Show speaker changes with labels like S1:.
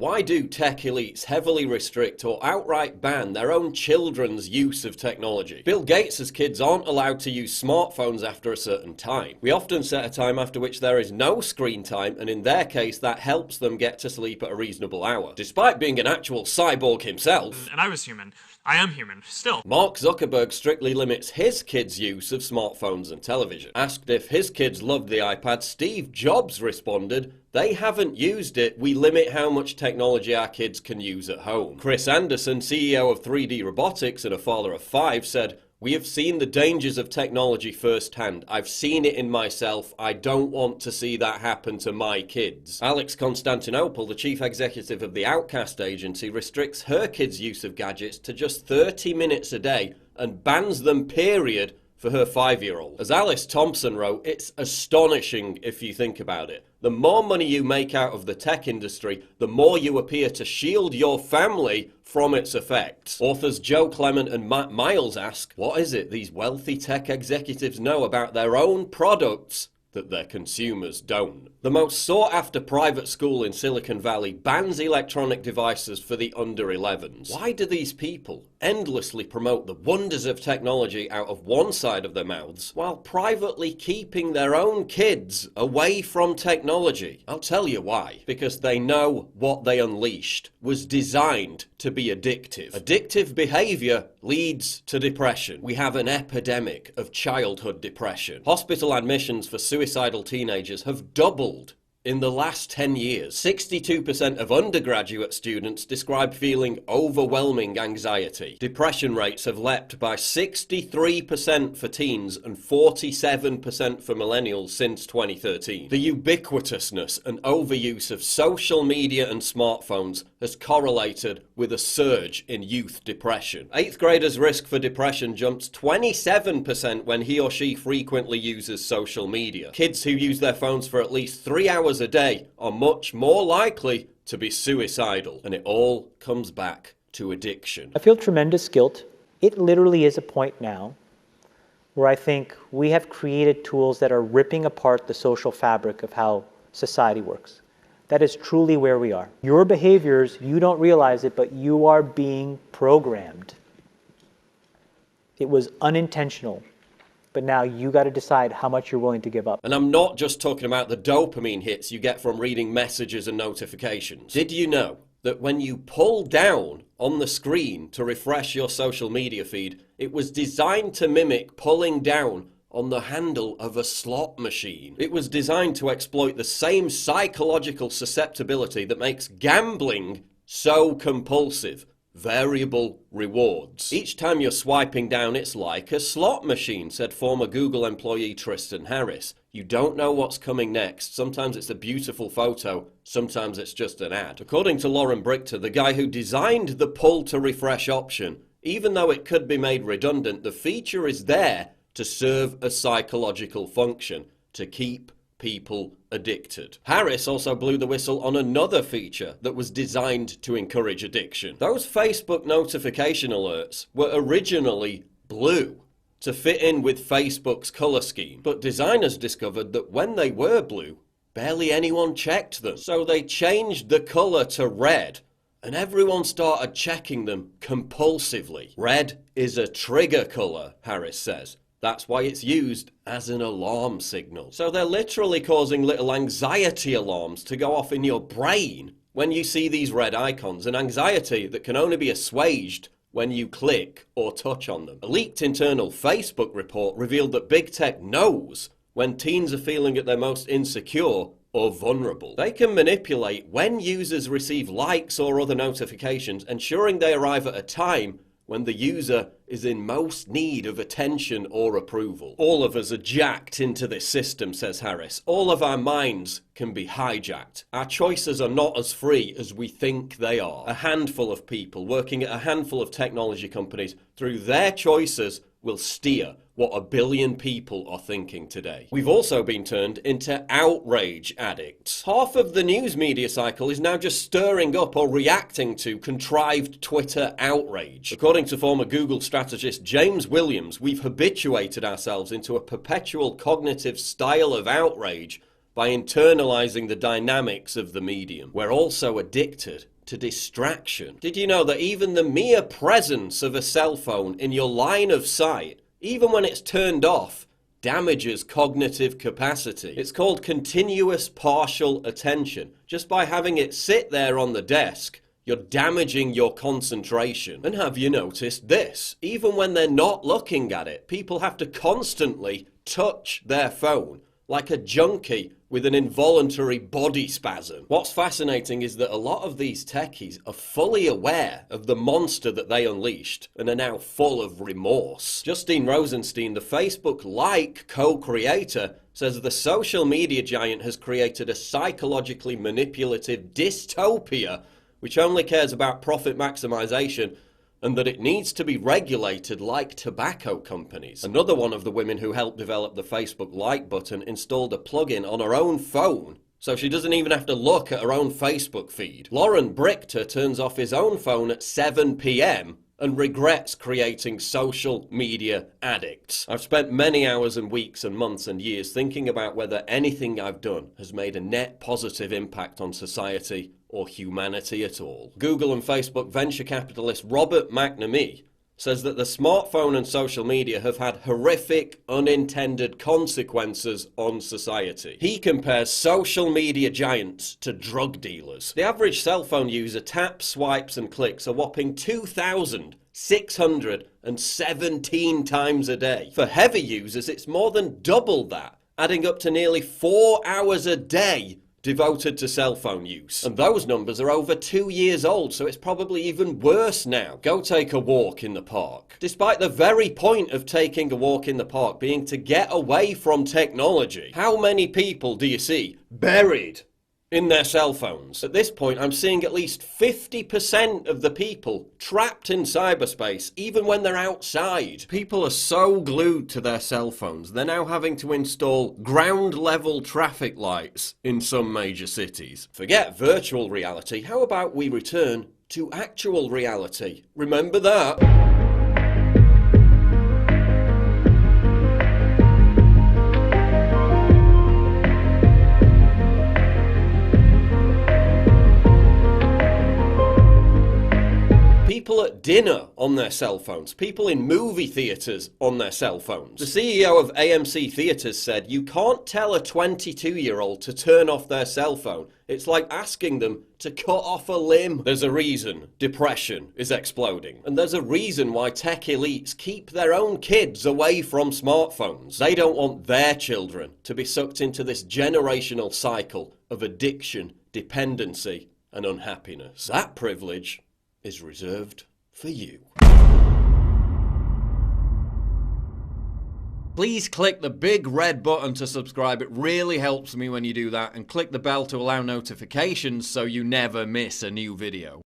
S1: Why do tech elites heavily restrict or outright ban their own children's use of technology? Bill Gates' kids aren't allowed to use smartphones after a certain time. We often set a time after which there is no screen time, and in their case that helps them get to sleep at a reasonable hour. Despite being an actual cyborg himself,
S2: and I was human. I am human, still.
S1: Mark Zuckerberg strictly limits his kids' use of smartphones and television. Asked if his kids loved the iPad, Steve Jobs responded, "They haven't used it. We limit how much technology our kids can use at home." Chris Anderson, CEO of 3D Robotics and a father of 5, said, "We have seen the dangers of technology firsthand. I've seen it in myself. I don't want to see that happen to my kids." Alex Constantinople, the chief executive of the Outcast agency, restricts her kids' use of gadgets to just 30 minutes a day and bans them, period, for her 5-year-old. As Alice Thompson wrote, "It's astonishing if you think about it. The more money you make out of the tech industry, the more you appear to shield your family from its effects." Authors Joe Clement and Matt Miles ask, what is it these wealthy tech executives know about their own products that their consumers don't? The most sought-after private school in Silicon Valley bans electronic devices for the under 11s. Why do these people endlessly promote the wonders of technology out of one side of their mouths while privately keeping their own kids away from technology? I'll tell you why. Because they know what they unleashed was designed to be addictive. Addictive behavior leads to depression. We have an epidemic of childhood depression. Hospital admissions for suicidal teenagers have doubled in the last 10 years. 62% of undergraduate students describe feeling overwhelming anxiety. Depression rates have leapt by 63% for teens and 47% for millennials since 2013. The ubiquitousness and overuse of social media and smartphones has correlated with a surge in youth depression. 8th graders' risk for depression jumps 27% when he or she frequently uses social media. Kids who use their phones for at least 3 hours a day are much more likely to be suicidal. And it all comes back to addiction.
S3: I feel tremendous guilt. It literally is a point now where I think we have created tools that are ripping apart the social fabric of how society works. That is truly where we are. Your behaviors, you don't realize it, but you are being programmed. It was unintentional. But now you got to decide how much you're willing to give up.
S1: And I'm not just talking about the dopamine hits you get from reading messages and notifications. Did you know that when you pull down on the screen to refresh your social media feed, it was designed to mimic pulling down on the handle of a slot machine? It was designed to exploit the same psychological susceptibility that makes gambling so compulsive. Variable rewards. Each time you're swiping down, it's like a slot machine, said former Google employee Tristan Harris. You don't know what's coming next. Sometimes it's a beautiful photo, sometimes it's just an ad. According to Lauren Brichter, the guy who designed the pull to refresh option, even though it could be made redundant, the feature is there to serve a psychological function, to keep people addicted. Harris also blew the whistle on another feature that was designed to encourage addiction. Those Facebook notification alerts were originally blue to fit in with Facebook's color scheme, but designers discovered that when they were blue, barely anyone checked them. So they changed the color to red, and everyone started checking them compulsively. Red is a trigger color, Harris says. That's why it's used as an alarm signal. So they're literally causing little anxiety alarms to go off in your brain when you see these red icons, an anxiety that can only be assuaged when you click or touch on them. A leaked internal Facebook report revealed that big tech knows when teens are feeling at their most insecure or vulnerable. They can manipulate when users receive likes or other notifications, ensuring they arrive at a time when the user is in most need of attention or approval. All of us are jacked into this system, says Harris. All of our minds can be hijacked. Our choices are not as free as we think they are. A handful of people working at a handful of technology companies, through their choices, will steer what a billion people are thinking today. We've also been turned into outrage addicts. Half of the news media cycle is now just stirring up or reacting to contrived Twitter outrage. According to former Google strategist James Williams, we've habituated ourselves into a perpetual cognitive style of outrage by internalizing the dynamics of the medium. We're also addicted to distraction. Did you know that even the mere presence of a cell phone in your line of sight, even when it's turned off, damages cognitive capacity? It's called continuous partial attention. Just by having it sit there on the desk, you're damaging your concentration. And have you noticed this? Even when they're not looking at it, people have to constantly touch their phone like a junkie with an involuntary body spasm. What's fascinating is that a lot of these techies are fully aware of the monster that they unleashed and are now full of remorse. Justine Rosenstein, the Facebook-like co-creator, says the social media giant has created a psychologically manipulative dystopia which only cares about profit maximization, and that it needs to be regulated like tobacco companies. Another one of the women who helped develop the Facebook like button installed a plugin on her own phone, so she doesn't even have to look at her own Facebook feed. Lauren Brichter turns off his own phone at 7 p.m. and regrets creating social media addicts. I've spent many hours and weeks and months and years thinking about whether anything I've done has made a net positive impact on society or humanity at all. Google and Facebook venture capitalist Robert McNamee says that the smartphone and social media have had horrific, unintended consequences on society. He compares social media giants to drug dealers. The average cell phone user taps, swipes and clicks a whopping 2,617 times a day. For heavy users, it's more than double that, adding up to nearly 4 hours a day devoted to cell phone use. And those numbers are over 2 years old, so it's probably even worse now. Go take a walk in the park. Despite the very point of taking a walk in the park being to get away from technology, how many people do you see buried in their cell phones? At this point, I'm seeing at least 50% of the people trapped in cyberspace, even when they're outside. People are so glued to their cell phones, they're now having to install ground-level traffic lights in some major cities. Forget virtual reality, how about we return to actual reality? Remember that? People at dinner on their cell phones, people in movie theatres on their cell phones. The CEO of AMC Theatres said, "You can't tell a 22-year-old to turn off their cell phone. It's like asking them to cut off a limb." There's a reason depression is exploding. And there's a reason why tech elites keep their own kids away from smartphones. They don't want their children to be sucked into this generational cycle of addiction, dependency, and unhappiness. That privilege is reserved for you. Please click the big red button to subscribe. It really helps me when you do that, and click the bell to allow notifications so you never miss a new video.